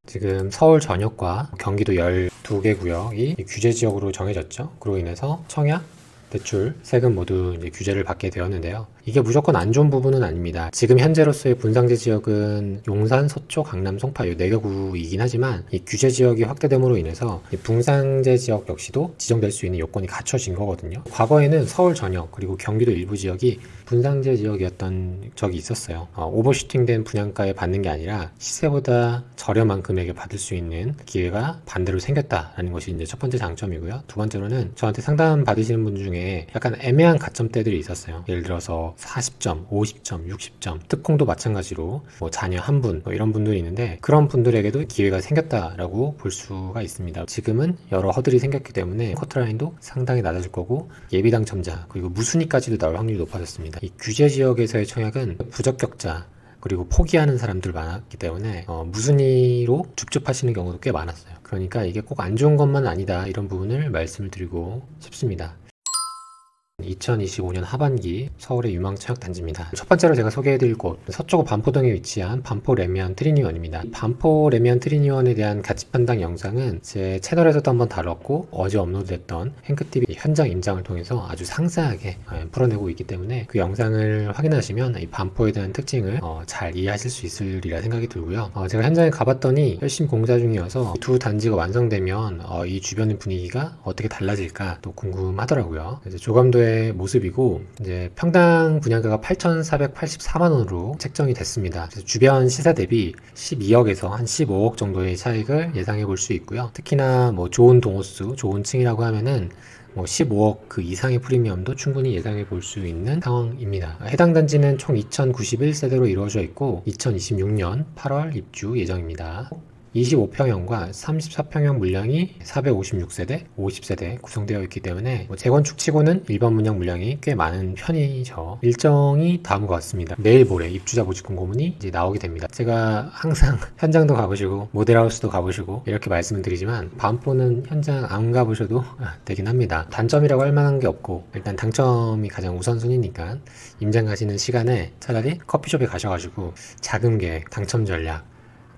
지금 서울 전역과 경기도 12개 구역이 규제 지역으로 정해졌죠. 그로 인해서 청약, 대출, 세금 모두 이제 규제를 받게 되었는데요. 이게 무조건 안 좋은 부분은 아닙니다. 지금 현재로서의 분상제 지역은 용산, 서초, 강남, 송파 이 4개 구이긴 하지만 이 규제 지역이 확대됨으로 인해서 이 분상제 지역 역시도 지정될 수 있는 요건이 갖춰진 거거든요. 과거에는 서울 전역 그리고 경기도 일부 지역이 분상제 지역이었던 적이 있었어요. 오버슈팅된 분양가에 받는 게 아니라 시세보다 저렴한 금액에 받을 수 있는 기회가 반대로 생겼다라는 것이 이제 첫 번째 장점이고요. 두 번째로는 저한테 상담 받으시는 분 중에 약간 애매한 가점대들이 있었어요. 예를 들어서 40점, 50점, 60점, 특공도 마찬가지로 뭐 자녀 한 분 이런 분들이 있는데 그런 분들에게도 기회가 생겼다라고 볼 수가 있습니다. 지금은 여러 허들이 생겼기 때문에 커트라인도 상당히 낮아질 거고 예비 당첨자 그리고 무순위까지도 나올 확률이 높아졌습니다. 이 규제 지역에서의 청약은 부적격자 그리고 포기하는 사람들 많았기 때문에 무순위로 줍줍하시는 경우도 꽤 많았어요. 그러니까 이게 꼭 안 좋은 것만 아니다 이런 부분을 말씀을 드리고 싶습니다. 2025년 하반기 서울의 유망 청약단지입니다. 첫 번째로 제가 소개해드릴 곳 서초구 반포동에 위치한 반포 레미안 트리니원입니다. 반포 레미안 트리니원에 대한 가치 판단 영상은 제 채널에서도 한번 다뤘고 어제 업로드됐던 행크TV 현장 임장을 통해서 아주 상세하게 풀어내고 있기 때문에 그 영상을 확인하시면 이 반포에 대한 특징을 잘 이해하실 수 있으리라 생각이 들고요. 제가 현장에 가봤더니 열심히 공사 중이어서 두 단지가 완성되면 이 주변의 분위기가 어떻게 달라질까 또 궁금하더라고요. 그래서 조감도의 모습이고 이제 평당 분양가가 8,484만 원으로 책정이 됐습니다. 그래서 주변 시세 대비 12억에서 한 15억 정도의 차익을 예상해 볼 수 있고요. 특히나 뭐 좋은 동호수, 좋은 층이라고 하면은 뭐 15억 그 이상의 프리미엄도 충분히 예상해 볼 수 있는 상황입니다. 해당 단지는 총 2091세대로 이루어져 있고 2026년 8월 입주 예정입니다. 25평형과 34평형 물량이 456세대, 50세대 구성되어 있기 때문에 재건축 치고는 일반 분양 물량이 꽤 많은 편이죠. 일정이 다음과 같습니다. 내일 모레 입주자 모집 공고문이 이제 나오게 됩니다. 제가 항상 현장도 가보시고 모델하우스도 가보시고 이렇게 말씀을 드리지만 반포는 현장 안 가보셔도 되긴 합니다. 단점이라고 할 만한 게 없고 일단 당첨이 가장 우선순위니까 임장 가시는 시간에 차라리 커피숍에 가셔가지고 자금 계획, 당첨 전략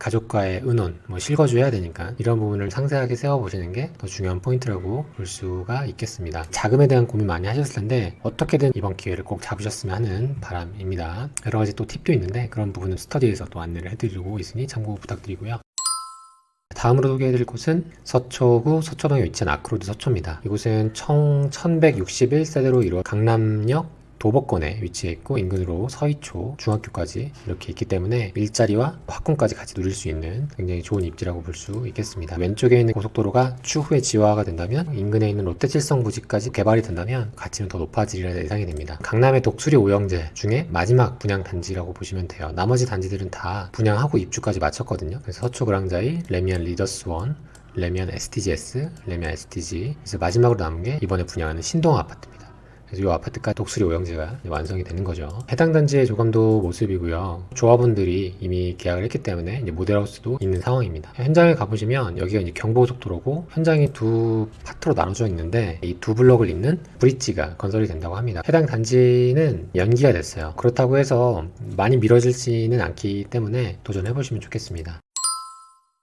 가족과의 의논, 실거주 해야 되니까 이런 부분을 상세하게 세워보시는 게 더 중요한 포인트라고 볼 수가 있겠습니다. 자금에 대한 고민 많이 하셨을 텐데 어떻게든 이번 기회를 꼭 잡으셨으면 하는 바람입니다. 여러 가지 또 팁도 있는데 그런 부분은 스터디에서 또 안내를 해드리고 있으니 참고 부탁드리고요. 다음으로 소개해드릴 곳은 서초구 서초동에 위치한 아크로드 서초입니다. 이곳은 총 1161세대로 이루어 강남역 도보권에 위치해 있고 인근으로 서희초, 중학교까지 이렇게 있기 때문에 일자리와 학군까지 같이 누릴 수 있는 굉장히 좋은 입지라고 볼 수 있겠습니다. 왼쪽에 있는 고속도로가 추후에 지화가 된다면 인근에 있는 롯데칠성부지까지 개발이 된다면 가치는 더 높아지리라 예상이 됩니다. 강남의 독수리 오영제 중에 마지막 분양 단지라고 보시면 돼요. 나머지 단지들은 다 분양하고 입주까지 마쳤거든요. 그래서 서초 그랑자이, 레미안 리더스원, 레미안 STGS, 레미안 STG 그래서 마지막으로 남은 게 이번에 분양하는 신동 아파트입니다. 그래서 이 아파트가 독수리 오영제가 완성이 되는 거죠. 해당 단지의 조감도 모습이고요. 조합원들이 이미 계약을 했기 때문에 이제 모델하우스도 있는 상황입니다. 현장에 가보시면 여기가 이제 경부고속도로고 현장이 두 파트로 나눠져 있는데 이 두 블럭을 잇는 브릿지가 건설이 된다고 합니다. 해당 단지는 연기가 됐어요. 그렇다고 해서 많이 미뤄지지는 않기 때문에 도전해보시면 좋겠습니다.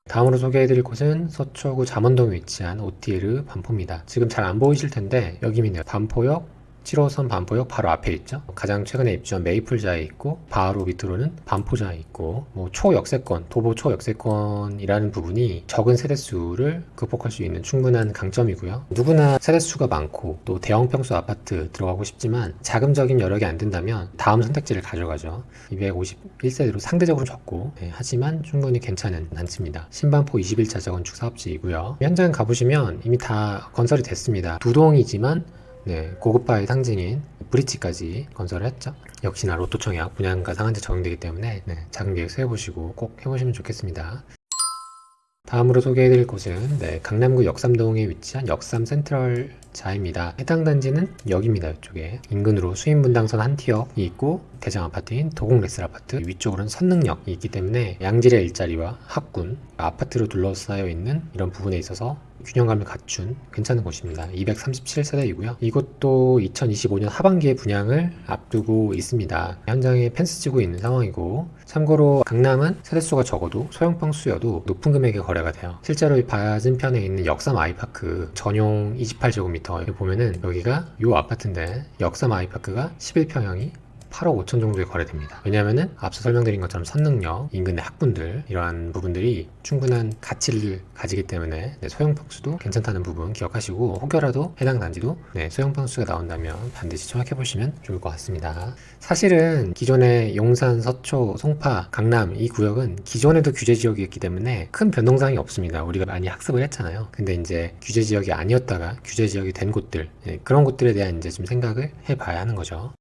다음으로 소개해드릴 곳은 서초구 잠원동에 위치한 OTL 반포입니다. 지금 잘 안 보이실 텐데 여기입니다. 반포역 7호선 반포역 바로 앞에 있죠. 가장 최근에 입주한 메이플자에 있고 바로 밑으로는 반포자에 있고 초역세권, 도보 초역세권이라는 부분이 적은 세대수를 극복할 수 있는 충분한 강점이고요. 누구나 세대수가 많고 또 대형 평수 아파트 들어가고 싶지만 자금적인 여력이 안 된다면 다음 선택지를 가져가죠. 251세대로 상대적으로 적고 하지만 충분히 괜찮은 단지입니다. 신반포 21차 재건축 사업지이고요. 현장 가보시면 이미 다 건설이 됐습니다. 두 동이지만 고급화의 상징인 브릿지까지 건설을 했죠. 역시나 로또 청약 분양가 상한제 적용되기 때문에 자금 계획 세워보시고 꼭 해보시면 좋겠습니다. 다음으로 소개해드릴 곳은 강남구 역삼동에 위치한 역삼 센트럴자입니다. 해당 단지는 여기입니다. 이쪽에 인근으로 수인분당선 한 티역이 있고 대장 아파트인 도곡레슬 아파트 위쪽으로는 선능역이 있기 때문에 양질의 일자리와 학군, 아파트로 둘러싸여 있는 이런 부분에 있어서 균형감을 갖춘 괜찮은 곳입니다. 237세대이고요. 이곳도 2025년 하반기에 분양을 앞두고 있습니다. 현장에 펜스 치고 있는 상황이고, 참고로 강남은 세대수가 적어도 소형평 수여도 높은 금액에 거래가 돼요. 실제로 이 맞은편에 있는 역삼 아이파크 전용 28제곱미터 보면은 여기가 요 아파트인데, 역삼 아이파크가 11평형이 8억 5천 정도에 거래됩니다. 왜냐하면은 앞서 설명드린 것처럼 선능력, 인근의 학군들, 이러한 부분들이 충분한 가치를 가지기 때문에 소형 평수도 괜찮다는 부분 기억하시고, 혹여라도 해당 단지도 소형 평수가 나온다면 반드시 청약해 보시면 좋을 것 같습니다. 사실은 기존의 용산, 서초, 송파, 강남 이 구역은 기존에도 규제 지역이었기 때문에 큰 변동사항이 없습니다. 우리가 많이 학습을 했잖아요. 근데 이제 규제 지역이 아니었다가 규제 지역이 된 곳들, 그런 곳들에 대한 이제 좀 생각을 해봐야 하는 거죠.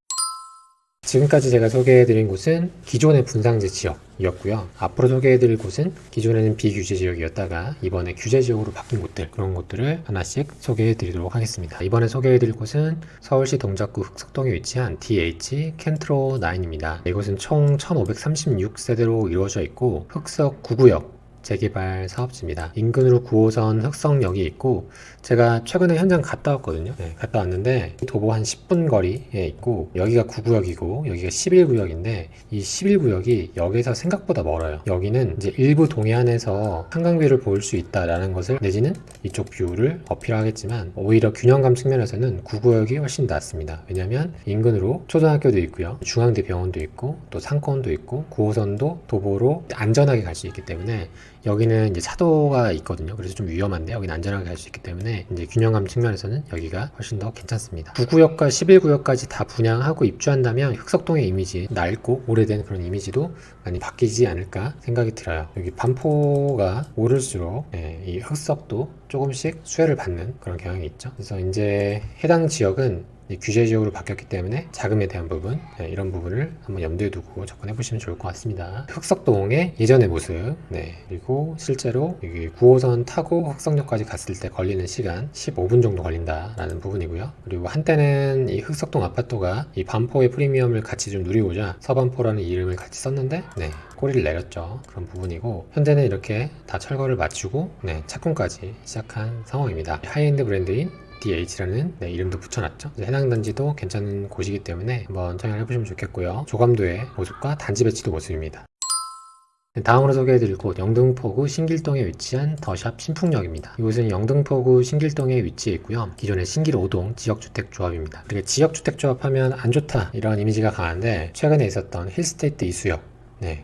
지금까지 제가 소개해드린 곳은 기존의 분상지 지역이었고요. 앞으로 소개해드릴 곳은 기존에는 비규제 지역이었다가 이번에 규제 지역으로 바뀐 곳들, 그런 곳들을 하나씩 소개해드리도록 하겠습니다. 이번에 소개해드릴 곳은 서울시 동작구 흑석동에 위치한 DH 켄트로 9입니다. 이곳은 총 1536세대로 이루어져 있고 흑석 9구역 재개발 사업지입니다. 인근으로 9호선 흑석역이 있고, 제가 최근에 현장 갔다 왔거든요. 갔다 왔는데 도보 한 10분 거리에 있고, 여기가 9구역이고 여기가 11구역인데 이 11구역이 역에서 생각보다 멀어요. 여기는 이제 일부 동해안에서 한강뷰를 볼 수 있다라는 것을, 내지는 이쪽 뷰를 어필하겠지만, 오히려 균형감 측면에서는 9구역이 훨씬 낫습니다. 왜냐하면 인근으로 초등학교도 있고요, 중앙대 병원도 있고, 또 상권도 있고, 9호선도 도보로 안전하게 갈 수 있기 때문에, 여기는 이제 차도가 있거든요. 그래서 좀 위험한데 여기는 안전하게 갈 수 있기 때문에 이제 균형감 측면에서는 여기가 훨씬 더 괜찮습니다. 9구역과 11구역까지 다 분양하고 입주한다면 흑석동의 이미지, 낡고 오래된 그런 이미지도 많이 바뀌지 않을까 생각이 들어요. 여기 반포가 오를수록 이 흑석도 조금씩 수혜를 받는 그런 경향이 있죠. 그래서 이제 해당 지역은 규제 지역으로 바뀌었기 때문에 자금에 대한 부분, 이런 부분을 한번 염두에 두고 접근해 보시면 좋을 것 같습니다. 흑석동의 예전의 모습, 그리고 실제로 여기 9호선 타고 흑석역까지 갔을 때 걸리는 시간 15분 정도 걸린다라는 부분이고요. 그리고 한때는 이 흑석동 아파트가 이 반포의 프리미엄을 같이 좀 누리고자 서반포라는 이름을 같이 썼는데 꼬리를 내렸죠. 그런 부분이고, 현재는 이렇게 다 철거를 마치고 착공까지 시작한 상황입니다. 하이엔드 브랜드인 DH라는 이름도 붙여놨죠. 해당 단지도 괜찮은 곳이기 때문에 한번 청약을 해보시면 좋겠고요. 조감도의 모습과 단지 배치도 모습입니다. 다음으로 소개해드릴 곳, 영등포구 신길동에 위치한 더샵 신풍역입니다. 이곳은 영등포구 신길동에 위치해 있고요. 기존의 신길 5동 지역주택조합입니다. 그리고 지역주택조합 하면 안 좋다 이런 이미지가 강한데, 최근에 있었던 힐스테이트 이수역,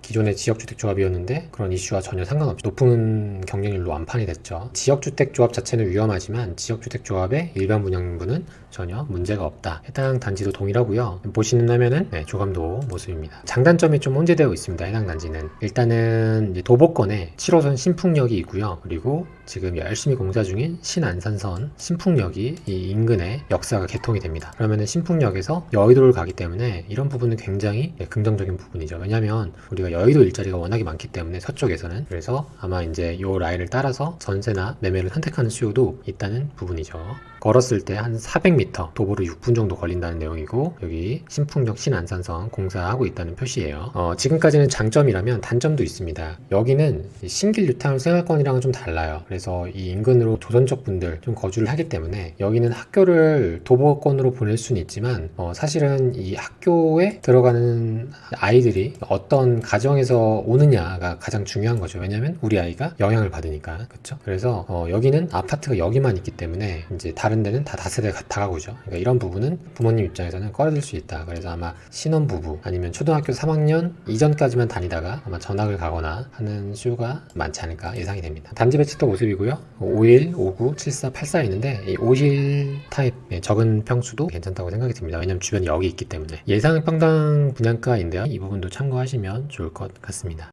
기존의 지역주택조합이었는데 그런 이슈와 전혀 상관없이 높은 경쟁률로 완판이 됐죠. 지역주택조합 자체는 위험하지만 지역주택조합의 일반 분양분은 전혀 문제가 없다. 해당 단지도 동일하고요. 보시는 화면은 조감도 모습입니다. 장단점이 좀 혼재되어 있습니다. 해당 단지는 일단은 이제 도보권에 7호선 신풍역이 있고요. 그리고 지금 열심히 공사 중인 신안산선 신풍역이 이 인근에 역사가 개통이 됩니다. 그러면은 신풍역에서 여의도를 가기 때문에 이런 부분은 굉장히 긍정적인 부분이죠. 왜냐하면 우리가 여의도 일자리가 워낙에 많기 때문에 서쪽에서는, 그래서 아마 이제 요 라인을 따라서 전세나 매매를 선택하는 수요도 있다는 부분이죠. 걸었을 때 한 400m, 도보로 6분 정도 걸린다는 내용이고, 여기 신풍역 신안산선 공사하고 있다는 표시예요. 지금까지는 장점이라면 단점도 있습니다. 여기는 신길 뉴타운 생활권이랑은 좀 달라요. 그래서 이 인근으로 조선족 분들 좀 거주를 하기 때문에 여기는 학교를 도보권으로 보낼 수는 있지만, 사실은 이 학교에 들어가는 아이들이 어떤 가정에서 오느냐가 가장 중요한 거죠. 왜냐면 우리 아이가 영향을 받으니까. 그렇죠? 그래서 여기는 아파트가 여기만 있기 때문에 이제 다른 데는 다 다세대가 다가구죠. 그러니까 이런 부분은 부모님 입장에서는 꺼려질 수 있다. 그래서 아마 신혼부부 아니면 초등학교 3학년 이전까지만 다니다가 아마 전학을 가거나 하는 수요가 많지 않을까 예상이 됩니다. 단지 배치도 모습이고요. 51, 59, 74, 84 있는데 이 51 타입 적은 평수도 괜찮다고 생각이 듭니다. 왜냐면 주변에 역이 있기 때문에. 예상 평당 분양가인데요. 이 부분도 참고하시면 좋을 것 같습니다.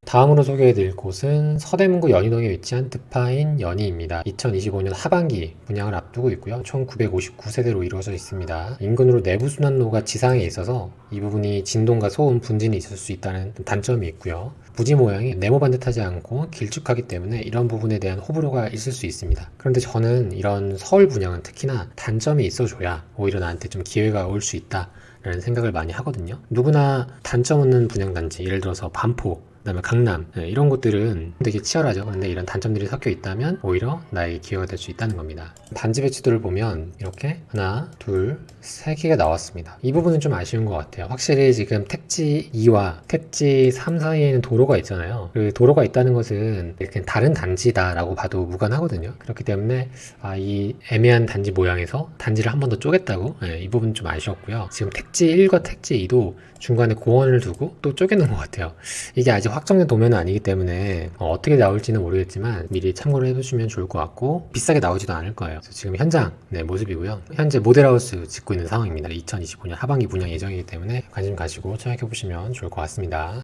다음으로 소개해드릴 곳은 서대문구 연희동에 위치한 드파인 연희입니다. 2025년 하반기 분양을 앞두고 있고요. 총 959세대로 이루어져 있습니다. 인근으로 내부순환로가 지상에 있어서 이 부분이 진동과 소음, 분진이 있을 수 있다는 단점이 있고요. 부지 모양이 네모 반듯하지 않고 길쭉하기 때문에 이런 부분에 대한 호불호가 있을 수 있습니다. 그런데 저는 이런 서울 분양은 특히나 단점이 있어줘야 오히려 나한테 좀 기회가 올 수 있다 라는 생각을 많이 하거든요. 누구나 단점 없는 분양단지, 예를 들어서 반포, 그다음에 강남 이런 곳들은 되게 치열하죠. 근데 이런 단점들이 섞여 있다면 오히려 나에게 기회가 될 수 있다는 겁니다. 단지 배치도를 보면 이렇게 하나, 둘, 세 개가 나왔습니다. 이 부분은 좀 아쉬운 것 같아요. 확실히 지금 택지 2와 택지 3 사이에는 도로가 있잖아요. 그 도로가 있다는 것은 그냥 다른 단지다라고 봐도 무관하거든요. 그렇기 때문에 이 애매한 단지 모양에서 단지를 한 번 더 쪼갰다고 이 부분 좀 아쉬웠고요. 지금 택지 1과 택지 2도 중간에 공원을 두고 또 쪼개는 것 같아요. 이게 아직 확정된 도면은 아니기 때문에 어떻게 나올지는 모르겠지만 미리 참고를 해두시면 좋을 것 같고 비싸게 나오지도 않을 거예요. 지금 현장 모습이고요. 현재 모델하우스 짓고 있는 상황입니다. 2025년 하반기 분양 예정이기 때문에 관심 가지고 청약해보시면 좋을 것 같습니다.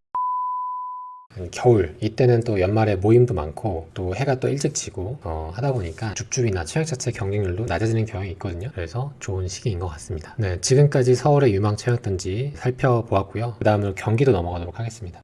겨울 이때는 또 연말에 모임도 많고 또 해가 또 일찍 지고 하다 보니까 줍줍이나 청약 자체 경쟁률도 낮아지는 경향이 있거든요. 그래서 좋은 시기인 것 같습니다. 지금까지 서울의 유망 청약단지 살펴보았고요. 그 다음으로 경기도 넘어가도록 하겠습니다.